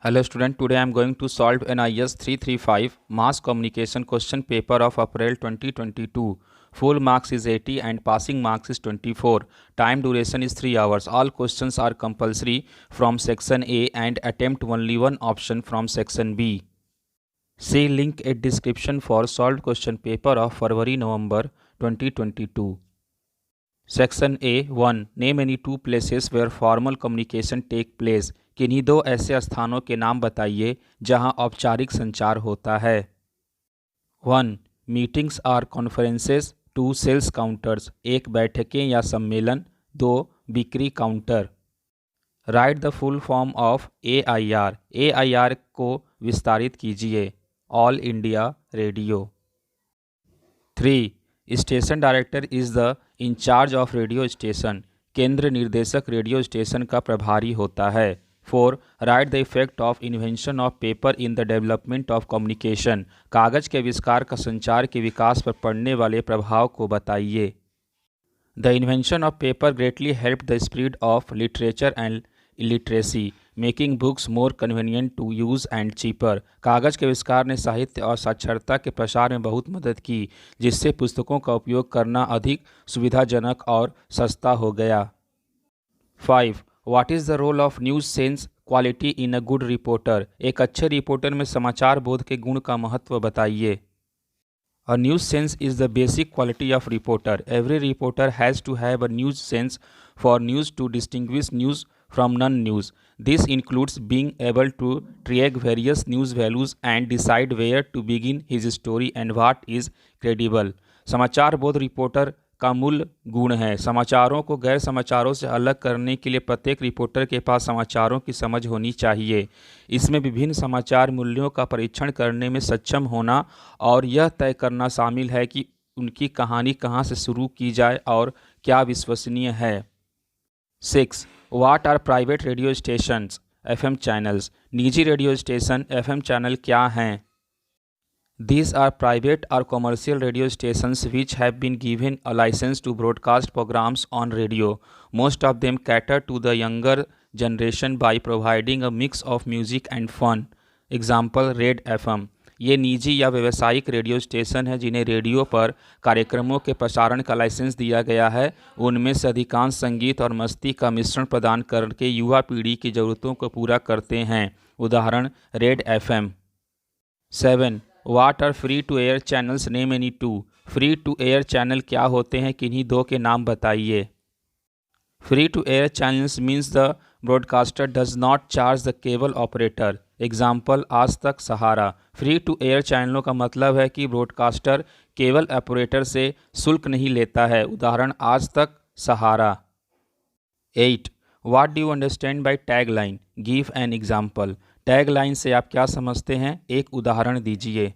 Hello student, today I am going to solve an IS 335 Mass Communication question paper of April 2022. Full marks is 80 and passing marks is 24. Time duration is 3 hours. All questions are compulsory from section A and attempt only one option from section B. See link at description for solved question paper of February-November 2022. Section A 1 name any two places where formal communication take place. किन्हीं दो ऐसे स्थानों के नाम बताइए जहां औपचारिक संचार होता है। 1 meetings or conferences. 2 sales counters, एक बैठकें या सम्मेलन। 2 बिक्री काउंटर। Write the full form of AIR। AIR को विस्तारित कीजिए। All India radio. 3 station director is the incharge of radio station. केंद्र निर्देशक रेडियो स्टेशन का प्रभारी होता है। 4 write the effect of invention of paper in the development of communication. कागज़ के आविष्कार का संचार के विकास पर पड़ने वाले प्रभाव को बताइए। The invention of paper greatly help the spread of literature and literacy, making books more convenient to use and cheaper. कागज़ के आविष्कार ने साहित्य और साक्षरता के प्रसार में बहुत मदद की, जिससे पुस्तकों का उपयोग करना अधिक सुविधाजनक और सस्ता हो गया। 5 what is the role of news sense quality in a good reporter. एक अच्छे रिपोर्टर में समाचार बोध के गुण का महत्व बताइए। A news sense is the basic quality of reporter. Every reporter has to have a news sense for news to distinguish news from non-news. This includes being able to track various news values and decide where to begin his story and what is credible. समाचार बोध reporter का मूल गुण है। समाचारों को गैर समाचारों से अलग करने के लिए प्रत्येक रिपोर्टर के पास समाचारों की समझ होनी चाहिए। इसमें विभिन्न समाचार मूल्यों का परीक्षण करने में सक्षम होना और यह तय करना शामिल है कि उनकी कहानी कहां से शुरू की जाए और क्या विश्वसनीय है। 6 what are private radio stations FM channels. निजी रेडियो स्टेशन FM चैनल क्या हैं? These are private or commercial radio stations which have been given a license to broadcast programs on radio. Most of them cater to the younger generation by providing a mix of music and fun. Example Red FM. ये निजी या व्यावसायिक radio station हैं जिन्हें radio पर कार्यक्रमों के प्रसारण का लाइसेंस दिया गया है। उनमें से अधिकांश संगीत और मस्ती का मिश्रण प्रदान करके युवा पीढ़ी की ज़रूरतों को पूरा करते हैं। उदाहरण red FM। 7 what are free to air channels name any two. Free to air channel क्या होते हैं, किन्हीं दो के नाम बताइए। Free to air channels means the broadcaster does not charge the cable operator. Example Aaj Tak Sahara. Free to air चैनलों का मतलब है कि ब्रॉडकास्टर केबल ऑपरेटर से शुल्क नहीं लेता है। उदाहरण Aaj Tak Sahara. 8 what do you understand by tag line, give an example. Tag line से आप क्या समझते हैं, एक उदाहरण दीजिए।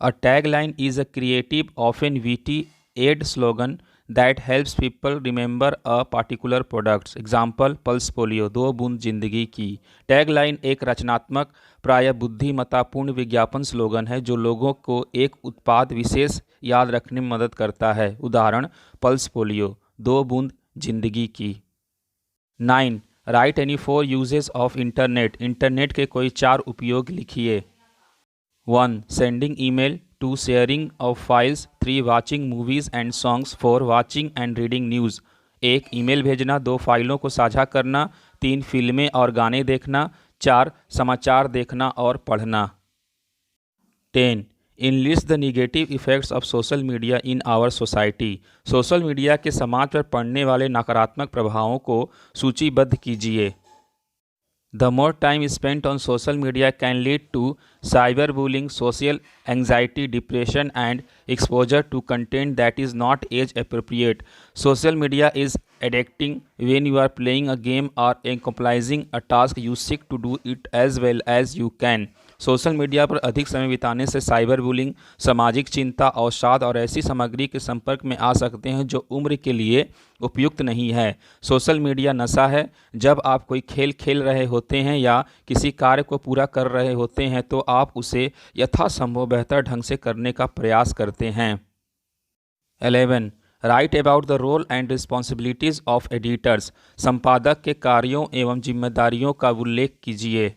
A tag line is a creative often witty ad slogan that helps people remember a particular products. Example pulse polio, 2 बूंद जिंदगी की। टैग लाइन एक रचनात्मक प्राय बुद्धिमत्तापूर्ण विज्ञापन स्लोगन है जो लोगों को एक उत्पाद विशेष याद रखने में मदद करता है। उदाहरण पल्स पोलियो, 2 बूंद जिंदगी की। 9 right any 4 uses of internet. Internet के कोई 4 उपयोग लिखिए। 1 sending email. 2 sharing of files. 3 watching movies and songs. 4 watching and reading news. 1 email भेजना। 2 फाइलों को साझा करना। 3 फिल्में और गाने देखना। 4 समाचार देखना और पढ़ना। 10 enlist the negative effects of social media in our society. Social media के समाज पर पड़ने वाले नकारात्मक प्रभावों को सूचीबद्ध कीजिए। The more time spent on social media can lead to cyber bullying, social anxiety, depression and exposure to content that is not age appropriate. Social media is addicting when you are playing a game or accomplishing a task you seek to do it as well as you can. Social media पर अधिक समय बिताने से cyber bullying, सामाजिक चिंता, अवसाद और ऐसी सामग्री के संपर्क में आ सकते हैं जो उम्र के लिए उपयुक्त नहीं है। सोशल मीडिया नशा है। जब आप कोई खेल खेल रहे होते हैं या किसी कार्य को पूरा कर रहे होते हैं तो आप उसे यथासंभव बेहतर ढंग से करने का प्रयास करते हैं। 11 write about the role and responsibilities of editors. संपादक के कार्यों एवं जिम्मेदारियों का उल्लेख कीजिए।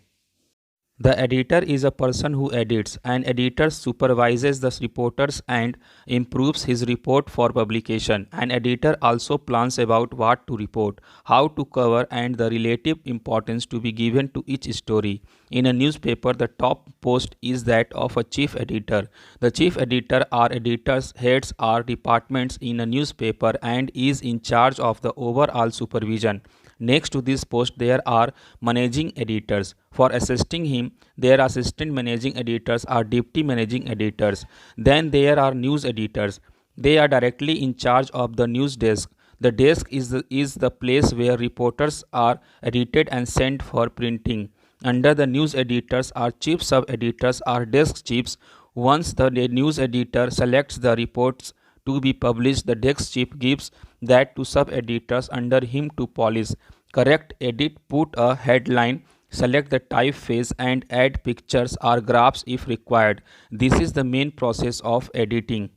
The editor is a person who edits. An editor supervises the reporters and improves his report for publication. An editor also plans about what to report, how to cover, and the relative importance to be given to each story. In a newspaper, the top post is that of a chief editor. The chief editor or editor's heads are departments in a newspaper and is in charge of the overall supervision. Next to this post, there are managing editors. For assisting him, there are assistant managing editors or deputy managing editors. Then there are news editors. They are directly in charge of the news desk. The desk is the place where reporters are edited and sent for printing. Under the news editors are chief sub-editors or desk chiefs. Once the news editor selects the reports to be published, the desk chief gives that to sub-editors under him to polish, correct, edit, put a headline, select the typeface and add pictures or graphs if required. This is the main process of editing.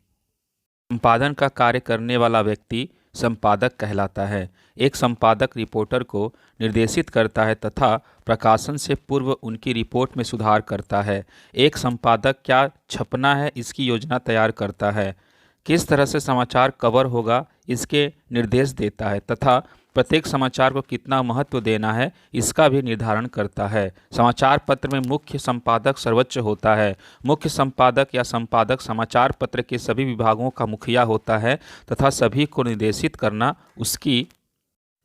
संपादन का कार्य करने वाला व्यक्ति संपादक कहलाता है। एक संपादक रिपोर्टर को निर्देशित करता है तथा प्रकाशन से पूर्व उनकी रिपोर्ट में सुधार करता है। एक संपादक क्या छपना है इसकी योजना तैयार करता है, किस तरह से समाचार कवर होगा इसके निर्देश देता है तथा प्रत्येक समाचार को कितना महत्व देना है इसका भी निर्धारण करता है। समाचार पत्र में मुख्य संपादक सर्वोच्च होता है। मुख्य संपादक या संपादक समाचार पत्र के सभी विभागों का मुखिया होता है तथा सभी को निर्देशित करना उसकी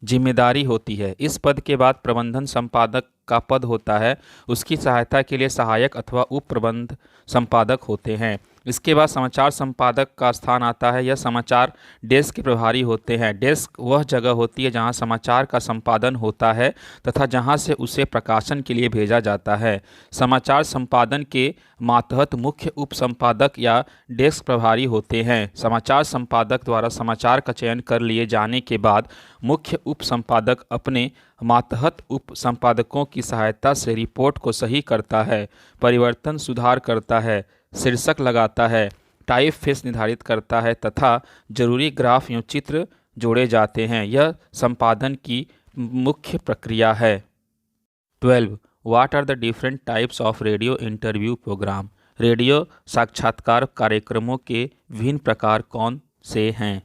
जिम्मेदारी होती है। इस पद के बाद प्रबंधन संपादक का पद होता है। उसकी सहायता के लिए सहायक अथवा उप प्रबंध संपादक होते हैं। इसके बाद समाचार संपादक का स्थान आता है। यह समाचार डेस्क के प्रभारी होते हैं। डेस्क वह जगह होती है जहां समाचार का संपादन होता है तथा जहां से उसे प्रकाशन के लिए भेजा जाता है। समाचार संपादन के मातहत मुख्य उप संपादक या डेस्क प्रभारी होते हैं। समाचार संपादक द्वारा समाचार का चयन कर लिए जाने के बाद मुख्य उप संपादक अपने मातहत उप संपादकों की सहायता से रिपोर्ट को सही करता है, परिवर्तन सुधार करता है, शीर्षक लगाता है, टाइपफेस निर्धारित करता है तथा जरूरी ग्राफ एवं चित्र जोड़े जाते हैं। यह संपादन की मुख्य प्रक्रिया है। 12. What are the different types of radio interview program? Radio साक्षात्कार कार्यक्रमों के विभिन्न प्रकार कौन से हैं?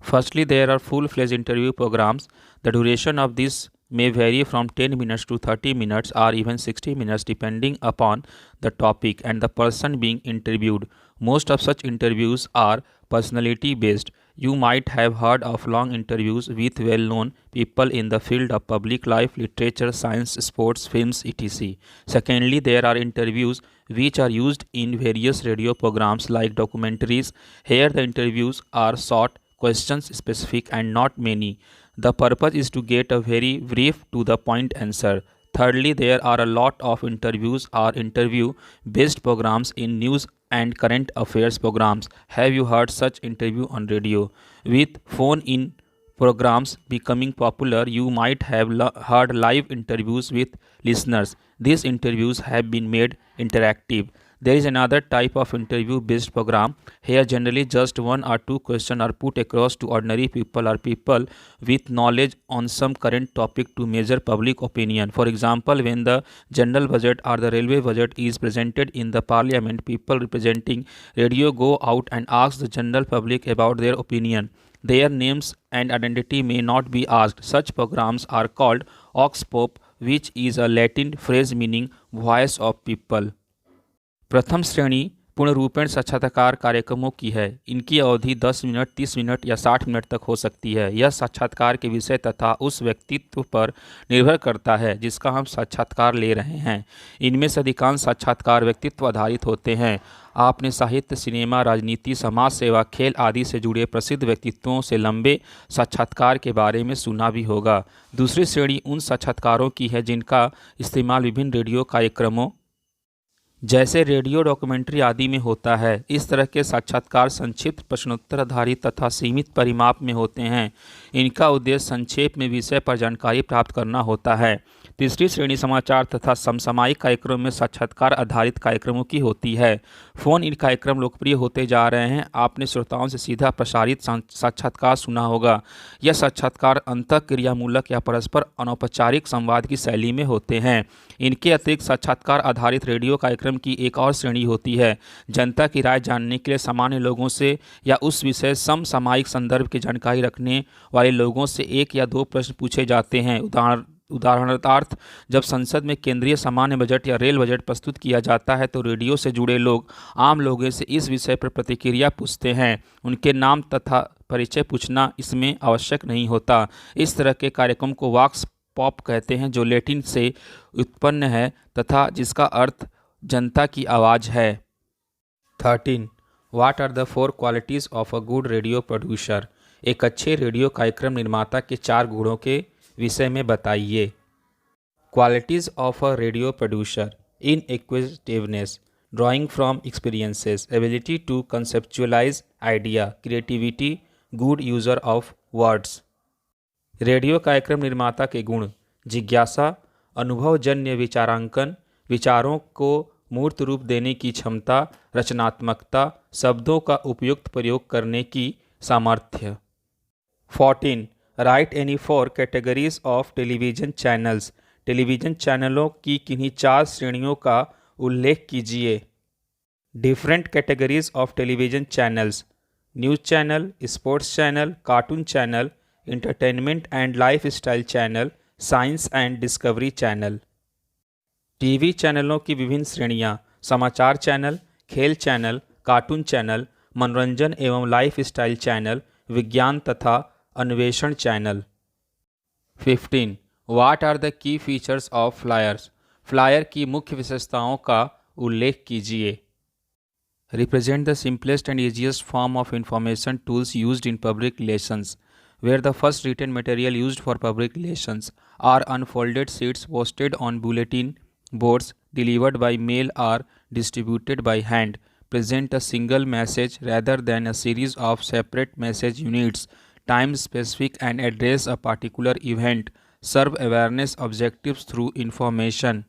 Firstly, there are full-fledged interview programs. The duration of this may vary from 10 minutes to 30 minutes or even 60 minutes depending upon the topic and the person being interviewed. Most of such interviews are personality based. You might have heard of long interviews with well-known people in the field of public life, literature, science, sports, films, etc. Secondly, there are interviews which are used in various radio programs like documentaries. Here the interviews are short, questions specific and not many. The purpose is to get a very brief to the point answer. Thirdly, there are a lot of interviews or interview based programs in news and current affairs programs. Have you heard such interview on radio? With phone in programs becoming popular, you might have heard live interviews with listeners. These interviews have been made interactive. There is another type of interview based program. Here generally just one or two questions are put across to ordinary people or people with knowledge on some current topic to measure public opinion. For example, when the general budget or the railway budget is presented in the parliament, people representing radio go out and ask the general public about their opinion. Their names and identity may not be asked. Such programs are called vox pop, which is a Latin phrase meaning voice of people. प्रथम श्रेणी पूर्ण रूपेण साक्षात्कार कार्यक्रमों की है। इनकी अवधि 10 मिनट, 30 मिनट या 60 मिनट तक हो सकती है। यह साक्षात्कार के विषय तथा उस व्यक्तित्व पर निर्भर करता है जिसका हम साक्षात्कार ले रहे हैं। इनमें से अधिकांश साक्षात्कार व्यक्तित्व आधारित होते हैं। आपने साहित्य, सिनेमा, राजनीति, समाज सेवा, खेल आदि से जुड़े प्रसिद्ध व्यक्तित्वों से लंबे साक्षात्कार के बारे में सुना भी होगा। दूसरी श्रेणी उन साक्षात्कारों की है जिनका इस्तेमाल विभिन्न रेडियो कार्यक्रमों जैसे रेडियो, डॉक्यूमेंट्री आदि में होता है। इस तरह के साक्षात्कार संक्षिप्त, प्रश्नोत्तर आधारित तथा सीमित परिमाप में होते हैं। इनका उद्देश्य संक्षेप में विषय पर जानकारी प्राप्त करना होता है तीसरी श्रेणी समाचार तथा समसामयिक कार्यक्रमों में साक्षात्कार आधारित कार्यक्रमों की होती है। फोन इन कार्यक्रम लोकप्रिय होते जा रहे हैं। आपने श्रोताओं से सीधा प्रसारित साक्षात्कार सुना होगा। यह साक्षात्कार अंतःक्रियामूलक या परस्पर अनौपचारिक संवाद की शैली में होते हैं। इनके अतिरिक्त साक्षात्कार आधारित रेडियो कार्यक्रम की एक और श्रेणी होती है। जनता की राय जानने के लिए सामान्य लोगों से या उस विषय समसामयिक संदर्भ की जानकारी रखने वाले लोगों से 1 या 2 प्रश्न पूछे जाते हैं। उदाहरणार्थ, जब संसद में केंद्रीय सामान्य बजट या रेल बजट प्रस्तुत किया जाता है तो रेडियो से जुड़े लोग आम लोगों से इस विषय पर प्रतिक्रिया पूछते हैं। उनके नाम तथा परिचय पूछना इसमें आवश्यक नहीं होता। इस तरह के कार्यक्रम को वॉक्स पॉप कहते हैं, जो लैटिन से उत्पन्न है तथा जिसका अर्थ जनता की आवाज़ है। 13. What are the 4 qualities of a good radio producer? एक अच्छे रेडियो कार्यक्रम निर्माता के 4 गुणों के विषय में बताइए। Qualities of a radio producer: inquisitiveness, drawing from experiences, ability to conceptualise idea, creativity, good user of words. Radio कार्यक्रम निर्माता के गुण: जिज्ञासा, अनुभवजन्य विचारांकन, विचारों को मूर्त रूप देने की क्षमता, रचनात्मकता, शब्दों का उपयुक्त प्रयोग करने की सामर्थ्य। 14. Right any 4 categories of television channels. Television चैनलों की किन्हीं 4 श्रेणियों का उल्लेख कीजिए। Different categories of television channels: news channel, sports channel, cartoon channel, entertainment and lifestyle channel, science and discovery channel. TV चैनलों की विभिन्न श्रेणियां: समाचार चैनल, खेल चैनल, कार्टून चैनल, मनोरंजन एवं लाइफस्टाइल चैनल, विज्ञान तथा अन्वेषण channel. 15. What are the key features of flyers? Flyer की मुख्य विशेषताओं का उल्लेख कीजिए। Represent the simplest and easiest form of information tools used in public relations, where the first written material used for public relations are unfolded sheets posted on bulletin boards, delivered by mail or distributed by hand. Present a single message rather than a series of separate message units. Time specific and address a particular event. Serve awareness objectives through information.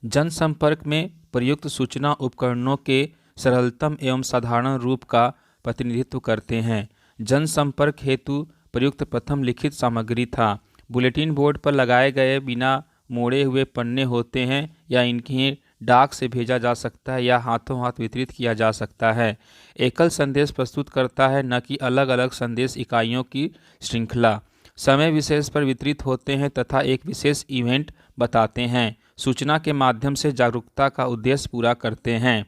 जनसंपर्क में प्रयुक्त सूचना उपकरणों के सरलतम एवं साधारण रूप का प्रतिनिधित्व करते हैं। जनसंपर्क हेतु प्रयुक्त प्रथम लिखित सामग्री था। बुलेटिन बोर्ड पर लगाए गए बिना मोड़े हुए पन्ने होते हैं या इन्हें डाक से भेजा जा सकता है या हाथों हाथ वितरित किया जा सकता है। एकल संदेश प्रस्तुत करता है, न कि अलग अलग संदेश इकाइयों की श्रृंखला। समय विशेष पर वितरित होते हैं तथा एक विशेष इवेंट बताते हैं। सूचना के माध्यम से जागरूकता का उद्देश्य पूरा करते हैं।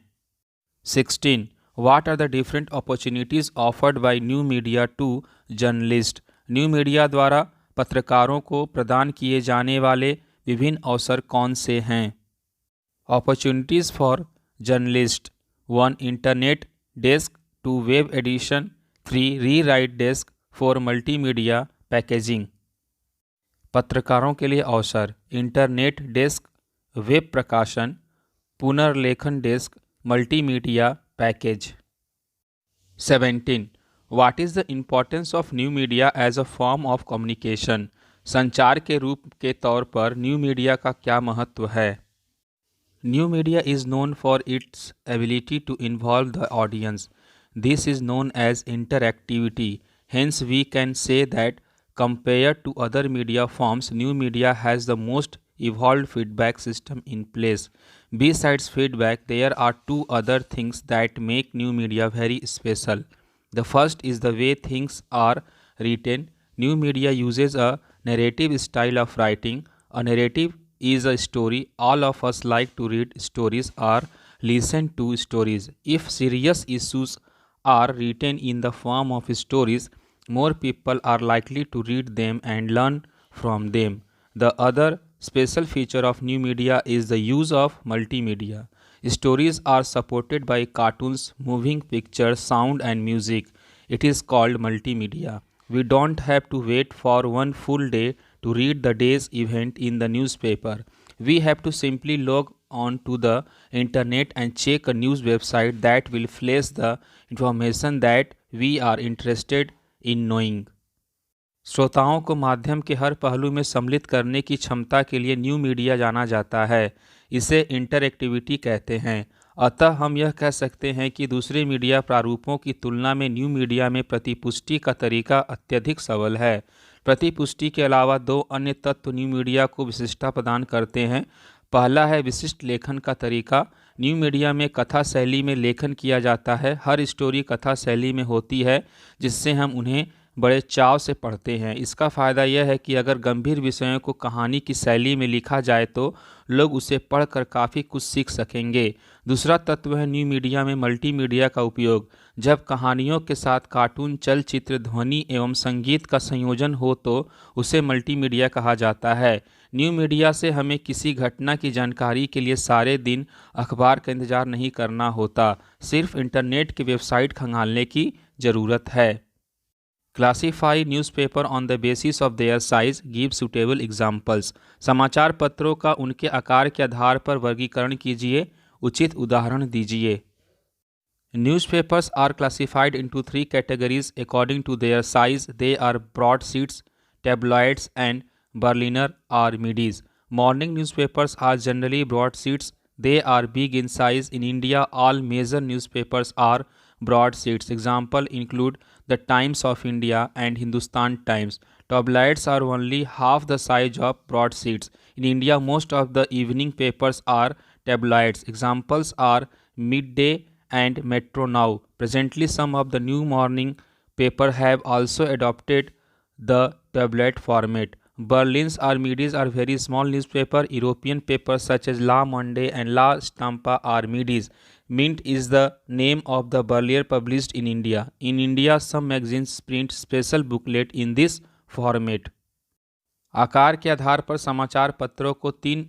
16. What are the different opportunities offered by new media to journalists? New media द्वारा पत्रकारों को प्रदान किए जाने वाले विभिन्न अवसर कौन से हैं? Opportunities for journalists: 1. Internet desk, 2. Web edition, 3. Rewrite desk, 4. Multimedia packaging। पत्रकारों के लिए अवसर: इंटरनेट डेस्क, वेब प्रकाशन, पुनर्लेखन desk, multimedia package. 17. What is the importance of new media as a form of communication? संचार के रूप के तौर पर न्यू मीडिया का क्या महत्व है? New media is known for its ability to involve the audience. This is known as interactivity. Hence, we can say that compared to other media forms, new media has the most evolved feedback system in place. Besides feedback, there are 2 other things that make new media very special. The first is the way things are written. New media uses a narrative style of writing. A narrative is a story. All of us like to read stories or listen to stories. If serious issues are written in the form of stories, more people are likely to read them and learn from them. The other special feature of new media is the use of multimedia. Stories are supported by cartoons, moving pictures, sound and music. It is called multimedia. We don't have to wait for one full day to read the day's event in the newspaper. We have to simply log on to the internet and check a news website that will flash the information that we are interested in knowing. श्रोताओं को माध्यम के हर पहलू में सम्मिलित करने की क्षमता के लिए न्यू मीडिया जाना जाता है। इसे इंटरएक्टिविटी कहते हैं। अतः हम यह कह सकते हैं कि दूसरे मीडिया प्रारूपों की तुलना में न्यू मीडिया में प्रतिपुष्टि का तरीका अत्यधिक सबल है। प्रतिपुष्टि के अलावा दो अन्य तत्व न्यू मीडिया को विशिष्टता प्रदान करते हैं। पहला है विशिष्ट लेखन का तरीका। न्यू मीडिया में कथा शैली में लेखन किया जाता है। हर स्टोरी कथा शैली में होती है, जिससे हम उन्हें बड़े चाव से पढ़ते हैं। इसका फ़ायदा यह है कि अगर गंभीर विषयों को कहानी की शैली में लिखा जाए तो लोग उसे पढ़कर काफ़ी कुछ सीख सकेंगे। दूसरा तत्व है न्यू मीडिया में मल्टीमीडिया का उपयोग। जब कहानियों के साथ कार्टून, चलचित्र, ध्वनि एवं संगीत का संयोजन हो तो उसे मल्टीमीडिया कहा जाता है। न्यू मीडिया से हमें किसी घटना की जानकारी के लिए सारे दिन अखबार का इंतजार नहीं करना होता, सिर्फ इंटरनेट की वेबसाइट खंगालने की ज़रूरत है। Classify newspaper on the basis of their size, give suitable examples. समाचार पत्रों का उनके आकार के आधार पर वर्गीकरण कीजिए, उचित उदाहरण दीजिए। Newspapers are classified into three categories according to their size. They are broadsheets, tabloids, and Berliner or middies. Morning newspapers are generally broadsheets. They are big in size. In India, all major newspapers are broadsheets. Example include the Times of India and Hindustan Times. Tabloids are only half the size of broadsheets. In India, most of the evening papers are tabloids. Examples are Midday and Metro Now. Presently, some of the new morning paper have also adopted the tabloid format. Berlins or middies are very small newspaper. European papers such as La Monde and La Stampa are middies. Mint is the name of the Berlier published in India. In India, some magazines print special booklet in this format. आकार के आधार पर समाचार पत्रों को 3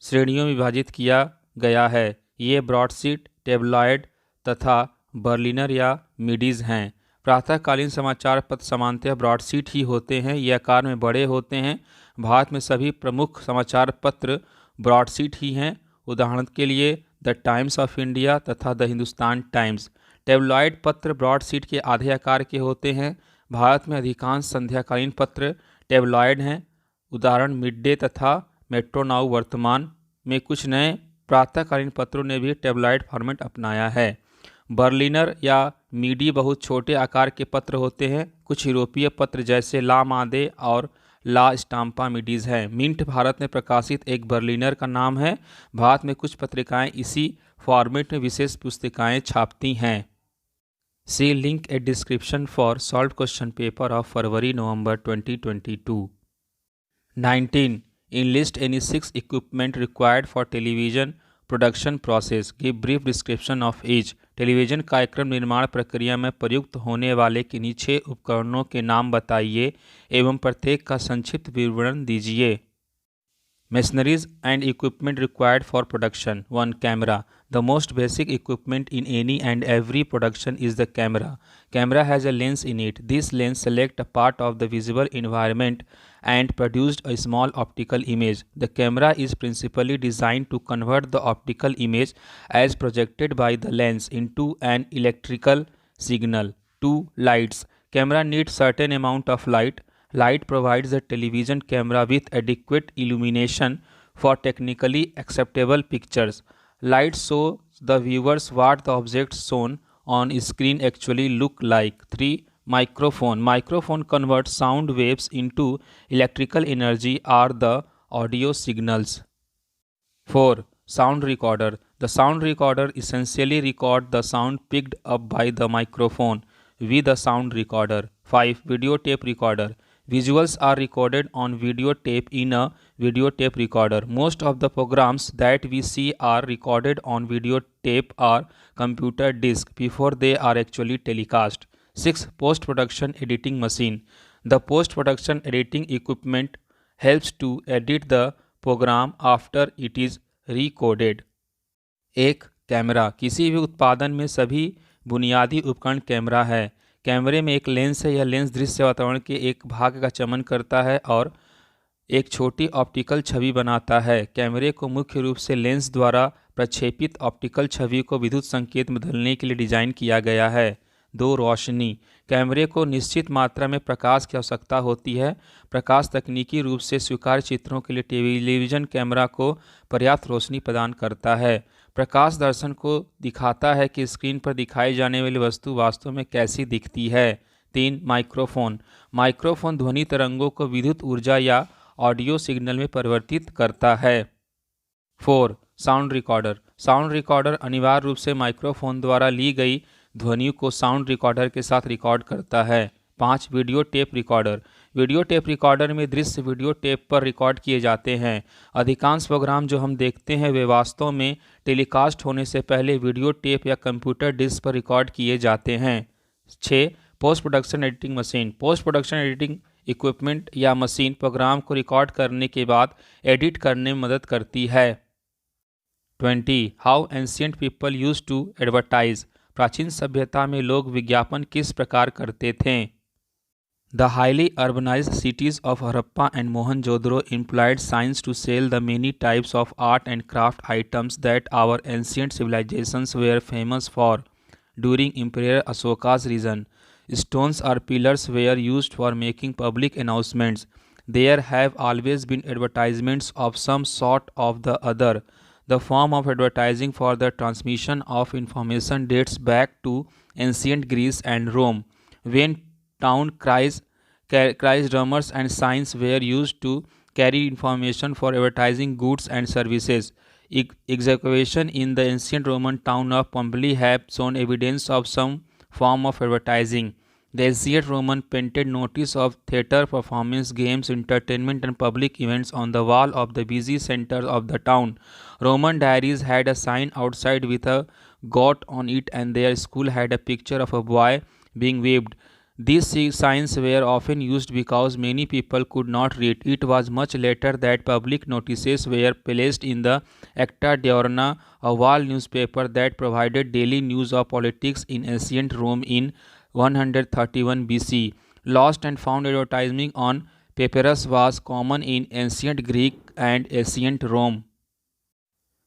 श्रेणियों में विभाजित किया गया है। ये ब्रॉडशीट, टेबलॉयड तथा बर्लिनर या मिडीज़ हैं। प्रातःकालीन समाचार पत्र सामान्यतः ब्रॉडशीट ही होते हैं। ये आकार में बड़े होते हैं। भारत में सभी प्रमुख समाचार पत्र ब्रॉडशीट ही हैं। उदाहरण के लिए द टाइम्स ऑफ इंडिया तथा द हिंदुस्तान टाइम्स। टेबलॉयड पत्र ब्रॉडशीट के आधे आकार के होते हैं। भारत में अधिकांश संध्याकालीन पत्र टेबलॉयड हैं। उदाहरण मिड डे तथा मेट्रो नाउ। वर्तमान में कुछ नए प्रातःकालीन पत्रों ने भी टेबलॉयड फॉर्मेट अपनाया है। बर्लिनर या मीडी बहुत छोटे आकार के पत्र होते हैं। कुछ यूरोपीय पत्र जैसे ला मादे और ला स्टाम्पा मिडीज़ हैं। मिंट भारत में प्रकाशित एक बर्लिनर का नाम है। भारत में कुछ पत्रिकाएं इसी फॉर्मेट में विशेष पुस्तिकाएं छापती हैं। See link a description for solve question paper of February November 2022। 19. Enlist any 6 equipment required for television production process. Give brief description of each. Television कार्यक्रम निर्माण प्रक्रिया में प्रयुक्त होने वाले किन्हीं 6 उपकरणों के नाम बताइए एवं प्रत्येक का संक्षिप्त विवरण दीजिए। Machineries and equipment required for production. 1. Camera. The most basic equipment in any and every production is the camera. Camera has a lens in it. This lens selects a part of the visible environment and produced a small optical image. The camera is principally designed to convert the optical image as projected by the lens into an electrical signal. 2. Lights. Camera needs certain amount of light. Light provides the television camera with adequate illumination for technically acceptable pictures. Light shows the viewers what the objects shown on screen actually look like. 3. Microphone. Microphone converts sound waves into electrical energy or the audio signals. 4. Sound recorder. The sound recorder essentially records the sound picked up by the microphone with the sound recorder. 5. Videotape recorder. Visuals are recorded on videotape in a videotape recorder. Most of the programs that we see are recorded on videotape or computer disk before they are actually telecast. 6. Post-production editing machine. The post-production editing equipment helps to edit the program after it is recorded. 1. Camera. किसी भी उत्पादन में सभी बुनियादी उपकरण camera है। कैमरे में एक लेंस है। यह लेंस दृश्य वातावरण के एक भाग का चमन करता है और एक छोटी ऑप्टिकल छवि बनाता है। कैमरे को मुख्य रूप से लेंस द्वारा प्रक्षेपित ऑप्टिकल छवि को विद्युत संकेत में बदलने के लिए डिज़ाइन किया गया है। 2 रोशनी, कैमरे को निश्चित मात्रा में प्रकाश की आवश्यकता होती है। प्रकाश तकनीकी रूप से स्वीकार्य चित्रों के लिए टेलीविज़न कैमरा को पर्याप्त रोशनी प्रदान करता है। प्रकाश दर्शन को दिखाता है कि स्क्रीन पर दिखाई जाने वाली वस्तु वास्तव में कैसी दिखती है। 3 माइक्रोफोन, माइक्रोफोन ध्वनि तरंगों को विद्युत ऊर्जा या ऑडियो सिग्नल में परिवर्तित करता है। 4 साउंड रिकॉर्डर, साउंड रिकॉर्डर अनिवार्य रूप से माइक्रोफोन द्वारा ली गई ध्वनियों को साउंड रिकॉर्डर के साथ रिकॉर्ड करता है। 5 video tape recorder, video tape recorder में दृश्य वीडियो टेप पर रिकॉर्ड किए जाते हैं। अधिकांश प्रोग्राम जो हम देखते हैं वे वास्तव में टेलीकास्ट होने से पहले वीडियो टेप या कंप्यूटर डिस्क पर रिकॉर्ड किए जाते हैं। 6 post production editing machine, post production editing equipment या मशीन प्रोग्राम को रिकॉर्ड करने के बाद एडिट करने में मदद करती है। 20 how ancient people use to advertise, प्राचीन सभ्यता में लोग विज्ञापन किस प्रकार करते थे। The highly urbanized cities of Harappa and Mohenjo-daro employed signs to sell the many types of art and craft items that our ancient civilizations were famous for. During Emperor Ashoka's reign, stones or pillars were used for making public announcements. There have always been advertisements of some sort of the other. The form of advertising for the transmission of information dates back to ancient Greece and Rome, when town cries, drummers and signs were used to carry information for advertising goods and services. Excavation in the ancient Roman town of Pompeii have shown evidence of some form of advertising. The ancient Roman painted notice of theatre, performance, games, entertainment and public events on the wall of the busy center of the town. Roman diaries had a sign outside with a goat on it, and their school had a picture of a boy being whipped. These signs were often used because many people could not read. It was much later that public notices were placed in the Acta Diurna, a wall newspaper that provided daily news of politics in ancient Rome in 131 BC. Lost and found advertising on papyrus was common in ancient Greek and ancient Rome.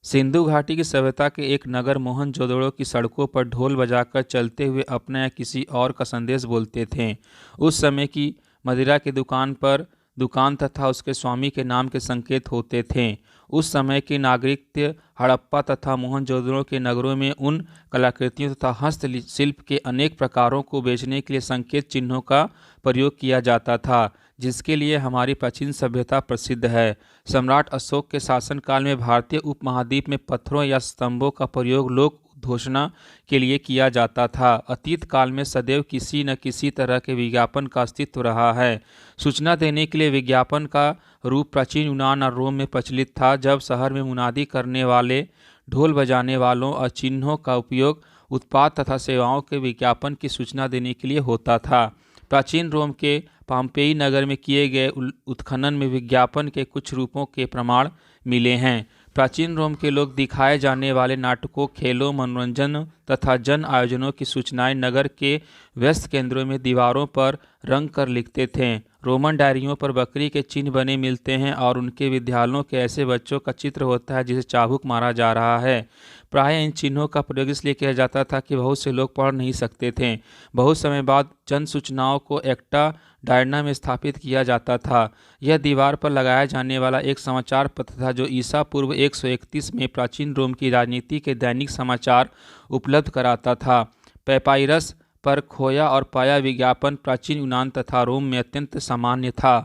Sindhu घाटी की सभ्यता के एक नगर मोहनजोदड़ो की सड़कों पर ढोल बजाकर चलते हुए अपने या किसी और का संदेश बोलते थे। उस समय की मदिरा की दुकान तथा उसके स्वामी के नाम के संकेत होते थे। उस समय के नागरिक हड़प्पा तथा मोहनजोदड़ो के नगरों में उन कलाकृतियों तथा हस्तशिल्प के अनेक प्रकारों को बेचने के लिए संकेत चिन्हों का प्रयोग किया जाता था, जिसके लिए हमारी प्राचीन सभ्यता प्रसिद्ध है। सम्राट अशोक के शासनकाल में भारतीय उपमहाद्वीप में पत्थरों या स्तंभों का प्रयोग लोक उद्घोषणा के लिए किया जाता था। अतीत काल में सदैव किसी न किसी तरह के विज्ञापन का अस्तित्व रहा है। सूचना देने के लिए विज्ञापन का रूप प्राचीन यूनान और रोम में प्रचलित था, जब शहर में मुनादी करने वाले, ढोल बजाने वालों और चिन्हों का उपयोग उत्पाद तथा सेवाओं के विज्ञापन की सूचना देने के लिए होता था। प्राचीन रोम के पोम्पेई नगर में किए गए उत्खनन में विज्ञापन के कुछ रूपों के प्रमाण मिले हैं। प्राचीन रोम के लोग दिखाए जाने वाले नाटकों, खेलों, मनोरंजन तथा जन आयोजनों की सूचनाएं नगर के व्यस्त केंद्रों में दीवारों पर रंग कर लिखते थे। रोमन डायरियों पर बकरी के चिन्ह बने मिलते हैं और उनके विद्यालयों के ऐसे बच्चों का चित्र होता है जिसे चाबुक मारा जा रहा है। प्रायः इन चिन्हों का प्रयोग इसलिए किया जाता था कि बहुत से लोग पढ़ नहीं सकते थे। बहुत समय बाद जन सूचनाओं को एक्टा डायना में स्थापित किया जाता था। यह दीवार पर लगाया जाने वाला एक समाचार पत्र था जो ईसा पूर्व 131 में प्राचीन रोम की राजनीति के दैनिक समाचार उपलब्ध कराता था। पेपाइरस पर खोया और पाया विज्ञापन प्राचीन यूनान तथा रोम में अत्यंत सामान्य था।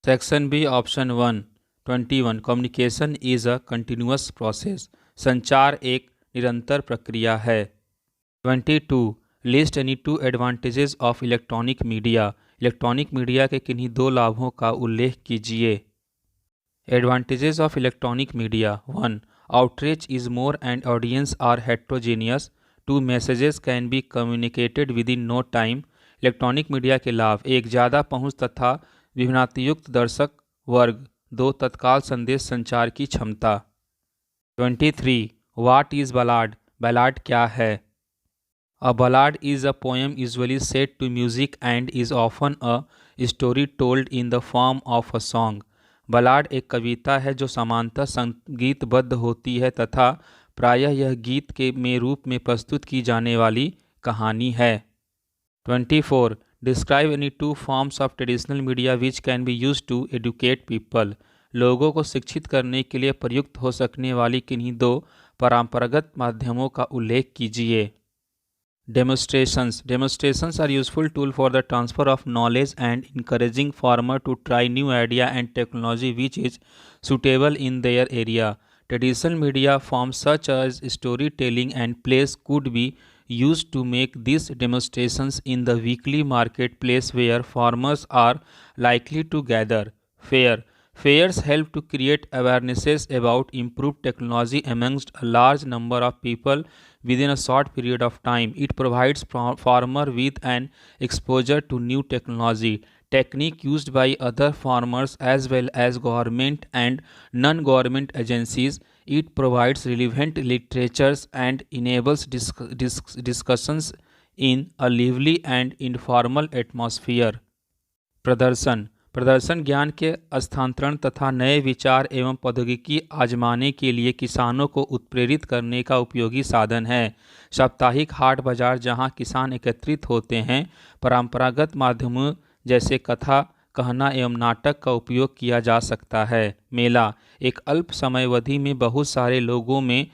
Section B option 1 21 communication is a continuous process, संचार एक निरंतर प्रक्रिया है। 22 list any 2 advantages of electronic media, electronic media के किन्हीं 2 लाभों का उल्लेख कीजिए। Advantages of electronic media 1 outreach is more and audience are heterogeneous, 2 messages can be communicated within no time. Electronic media के लाभ 1 ज़्यादा पहुंच तथा विभिन्नतायुक्त दर्शक वर्ग, 2 तत्काल संदेश संचार की क्षमता। 23 व्हाट इज़ बलाड, बलाड क्या है। A ballad is a poem usually set to music and is often a story told in the form of a song. बलाड एक कविता है जो सामान्यतः संगीतबद्ध होती है तथा प्रायः यह गीत के रूप में प्रस्तुत की जाने वाली कहानी है। 24. Describe any two forms of traditional media which can be use to educate people. लोगों को शिक्षित करने के लिए प्रयुक्त हो सकने वाली किन्हीं दो परंपरागत माध्यमों का उल्लेख कीजिए। Demonstrations. Demonstrations are useful tool for the transfer of knowledge and encouraging farmer to try new idea and technology which is suitable in their area. Traditional media forms such as storytelling and plays could be used to make these demonstrations in the weekly marketplace where farmers are likely to gather. Fair. Fairs help to create awarenesses about improved technology amongst a large number of people within a short period of time. It provides farmer with an exposure to new technology, technique used by other farmers as well as government and non-government agencies. It provides relevant literatures and enables discussions in a lively and informal atmosphere. प्रदर्शन. प्रदर्शन ज्ञान के स्थानांतरण तथा नए विचार एवं प्रौद्योगिकी आजमाने के लिए किसानों को उत्प्रेरित करने का उपयोगी साधन है। साप्ताहिक हाट बाजार जहां किसान एकत्रित होते हैं। परंपरागत माध्यमों जैसे कथा कहना एवं नाटक का उपयोग किया जा सकता है। मेला एक अल्प समयावधि में बहुत सारे लोगों में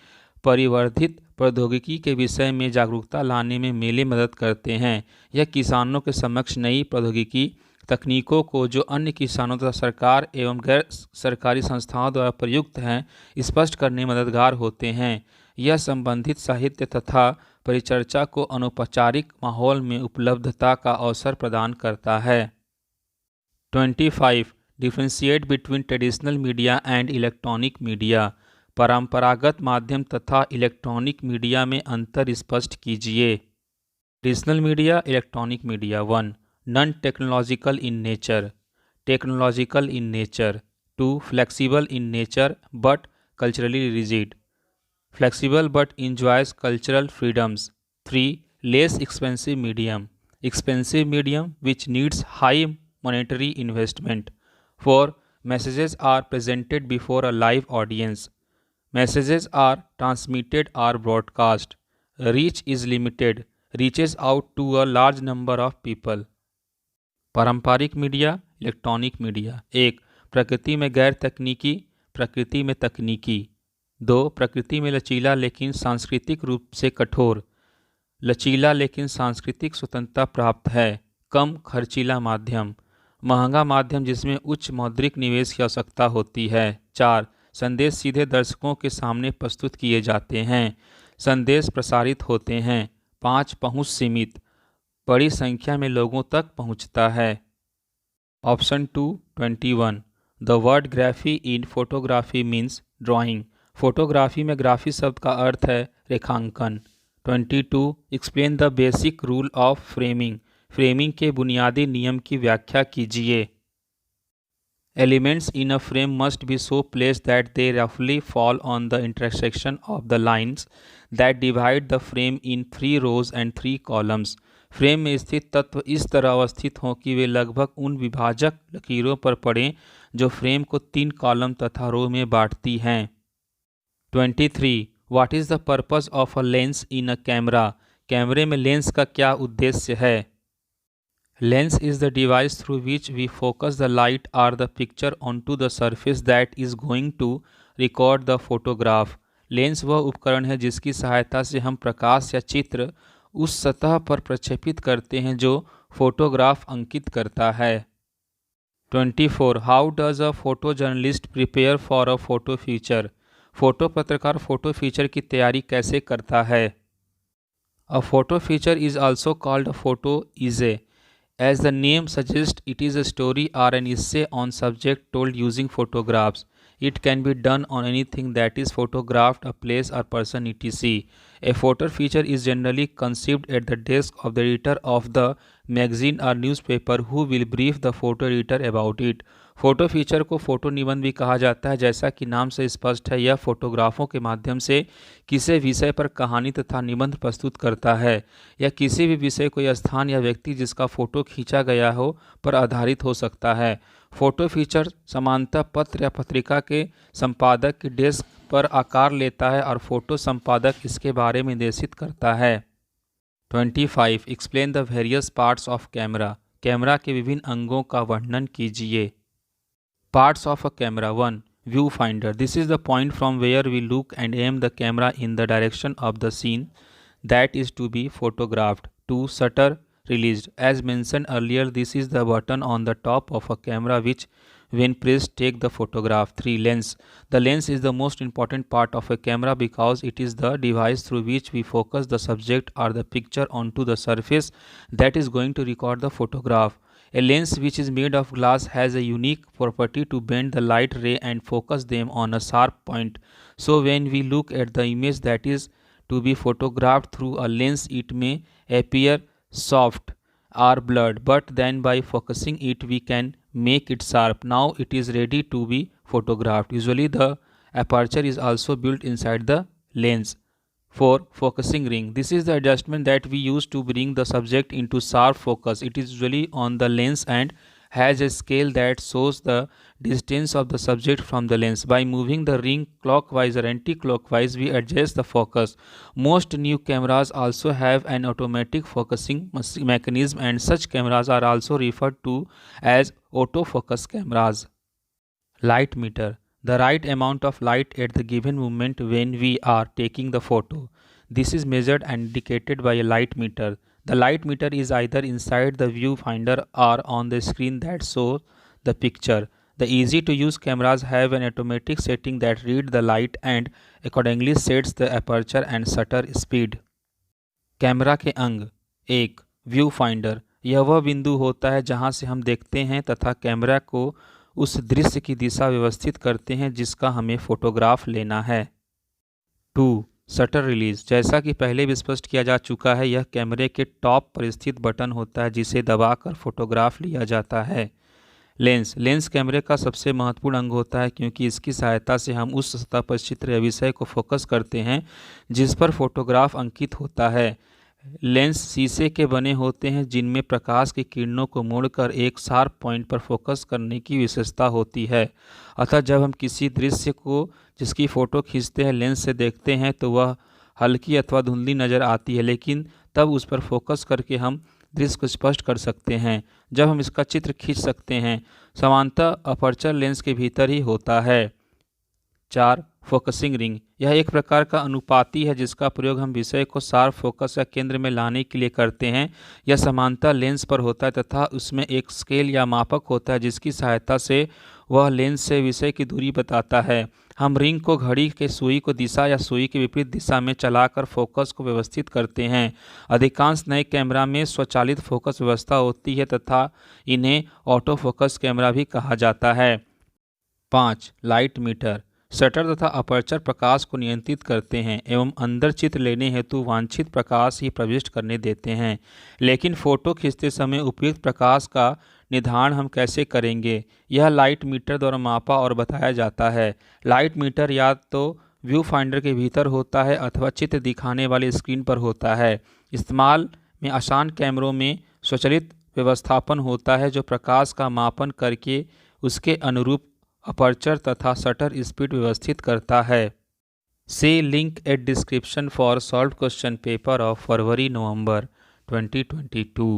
परिवर्धित प्रौद्योगिकी के विषय में जागरूकता लाने में मेले मदद करते हैं। यह किसानों के समक्ष नई प्रौद्योगिकी तकनीकों को जो अन्य किसानों तथा सरकार एवं गैर सरकारी संस्थाओं द्वारा प्रयुक्त हैं स्पष्ट करने में मददगार होते हैं। यह संबंधित साहित्य तथा परिचर्चा को अनौपचारिक माहौल में उपलब्धता का अवसर प्रदान करता है। 25. Differentiate between traditional media and electronic media. परंपरागत माध्यम तथा इलेक्ट्रॉनिक मीडिया में अंतर स्पष्ट कीजिए। Traditional media, electronic media. 1. Non-technological in nature. Technological in nature. 2. Flexible in nature but culturally rigid. Flexible but enjoys cultural freedoms. 3. Less expensive medium. Expensive medium which needs high monetary investment. 4. Messages are presented before a live audience. Messages are transmitted or broadcast. Reach is limited. Reaches out to a large number of people. पारंपरिक media, electronic media. 1. प्रकृति में गैर तकनीकी, प्रकृति में तकनीकी। 2. प्रकृति में लचीला लेकिन सांस्कृतिक रूप से कठोर, लचीला लेकिन सांस्कृतिक स्वतंत्रता प्राप्त है। कम खर्चीला माध्यम, महंगा माध्यम जिसमें उच्च मौद्रिक निवेश की आवश्यकता होती है। 4. संदेश सीधे दर्शकों के सामने प्रस्तुत किए जाते हैं, संदेश प्रसारित होते हैं। 5. पहुंच सीमित, बड़ी संख्या में लोगों तक पहुंचता है। Option 2 21. The word graphy in photography means drawing. Photography में ग्राफी शब्द का अर्थ है रेखांकन। 22. Explain the basic rule of framing. Framing के बुनियादी नियम की व्याख्या कीजिए। Elements in a frame must be so placed that they रफली fall on the intersection of the lines that divide the frame in 3 rows and 3 columns। Frame में स्थित तत्व इस तरह अवस्थित हों कि वे लगभग उन विभाजक लकीरों पर पड़ें जो फ्रेम को 3 कॉलम तथा रो में बांटती हैं। 23. What is the purpose of a lens in a camera. कैमरे में लेंस का क्या उद्देश्य है। Lens is the device through which we focus the light or the picture onto the surface that is going to record the photograph. Lens वह उपकरण है जिसकी सहायता से हम प्रकाश या चित्र उस सतह पर प्रक्षेपित करते हैं जो फोटोग्राफ अंकित करता है। 24. How does a photo journalist prepare for a photo feature. Photo पत्रकार फोटो फीचर की तैयारी कैसे करता है। A photo feature is also called a photo essay. As the name suggest it is a story or an essay on subject told using photographs. It can be done on anything that is photographed, a place or person, etc. A photo feature is generally conceived at the desk of the editor of the magazine or newspaper who will brief the photo editor about it. Photo feature को photo निबंध भी कहा जाता है। जैसा कि नाम से स्पष्ट है, यह फोटोग्राफों के माध्यम से किसी विषय पर कहानी तथा निबंध प्रस्तुत करता है। यह किसी भी विषय को स्थान या व्यक्ति जिसका फोटो खींचा गया हो पर आधारित हो सकता है। फोटो फीचर सामान्यतः पत्र या पत्रिका के संपादक के डेस्क पर आकार लेता है और फोटो संपादक इसके बारे में निर्देशित करता है। 25. Explain the various parts of camera. Camera के विभिन्न अंगों का वर्णन कीजिए। Parts of a camera. 1. Viewfinder. This is the point from where we look and aim the camera in the direction of the scene that is to be photographed. 2. Shutter released. As mentioned earlier, this is the button on the top of a camera which when pressed take the photograph. 3. Lens. The lens is the most important part of a camera because it is the device through which we focus the subject or the picture onto the surface that is going to record the photograph. A lens which is made of glass has a unique property to bend the light ray and focus them on a sharp point. So when we look at the image that is to be photographed through a lens, it may appear soft or blurred, but then by focusing it we can make it sharp. Now it is ready to be photographed. Usually the aperture is also built inside the lens. 4. Focusing ring. This is the adjustment that we use to bring the subject into sharp focus. It is usually on the lens and has a scale that shows the distance of the subject from the lens. By moving the ring clockwise or anti-clockwise, we adjust the focus. Most new cameras also have an automatic focusing mechanism, and such cameras are also referred to as autofocus cameras. Light meter. The right amount of light at the given moment when we are taking the photo. This is measured and indicated by a light meter. The light meter is either inside the viewfinder or on the screen that shows the picture. The easy to use cameras have an automatic setting that reads the light and accordingly sets the aperture and shutter speed. Camera के अंग। 1. View finder. यह वह बिंदु होता है जहां से हम देखते हैं तथा कैमरा को उस दृश्य की दिशा व्यवस्थित करते हैं जिसका हमें फोटोग्राफ लेना है। 2. Shutter release. जैसा कि पहले भी स्पष्ट किया जा चुका है, यह कैमरे के टॉप पर स्थित बटन होता है जिसे दबाकर फोटोग्राफ लिया जाता है। लेंस। लेंस कैमरे का सबसे महत्वपूर्ण अंग होता है क्योंकि इसकी सहायता से हम उस सतह पर चित्र या विषय को फोकस करते हैं जिस पर फोटोग्राफ अंकित होता है। लेंस शीशे के बने होते हैं जिनमें प्रकाश की किरणों को मोड़कर एक शार्प पॉइंट पर फोकस करने की विशेषता होती है। अतः जब हम किसी दृश्य को जिसकी फ़ोटो खींचते हैं लेंस से देखते हैं तो वह हल्की अथवा धुंधली नज़र आती है, लेकिन तब उस पर फोकस करके हम दृश्य को स्पष्ट कर सकते हैं। जब हम इसका चित्र खींच सकते हैं सामान्यतः अपर्चर लेंस के भीतर ही होता है। 4. Focusing ring. यह एक प्रकार का अनुपाती है जिसका प्रयोग हम विषय को शार्प फोकस या केंद्र में लाने के लिए करते हैं। यह समानांतर लेंस पर होता है तथा उसमें एक स्केल या मापक होता है जिसकी सहायता से वह लेंस से विषय की दूरी बताता है। हम रिंग को घड़ी के सुई को दिशा या सुई के विपरीत दिशा में चलाकर फोकस को व्यवस्थित करते हैं। अधिकांश नए कैमरा में स्वचालित फोकस व्यवस्था होती है तथा इन्हें ऑटो फोकस कैमरा भी कहा जाता है। 5. Light metre. शटर तथा अपर्चर प्रकाश को नियंत्रित करते हैं एवं अंदर चित्र लेने हेतु वांछित प्रकाश ही प्रविष्ट करने देते हैं। लेकिन फ़ोटो खींचते समय उपयुक्त प्रकाश का निर्धारण हम कैसे करेंगे, यह लाइट मीटर द्वारा मापा और बताया जाता है। लाइट मीटर या तो व्यू फाइंडर के भीतर होता है अथवा चित्र दिखाने वाले स्क्रीन पर होता है। इस्तेमाल में आसान कैमरों में स्वचालित व्यवस्थापन होता है जो प्रकाश का मापन करके उसके अनुरूप अपर्चर तथा शटर स्पीड व्यवस्थित करता है। See link at description for solved question paper of February-November 2022.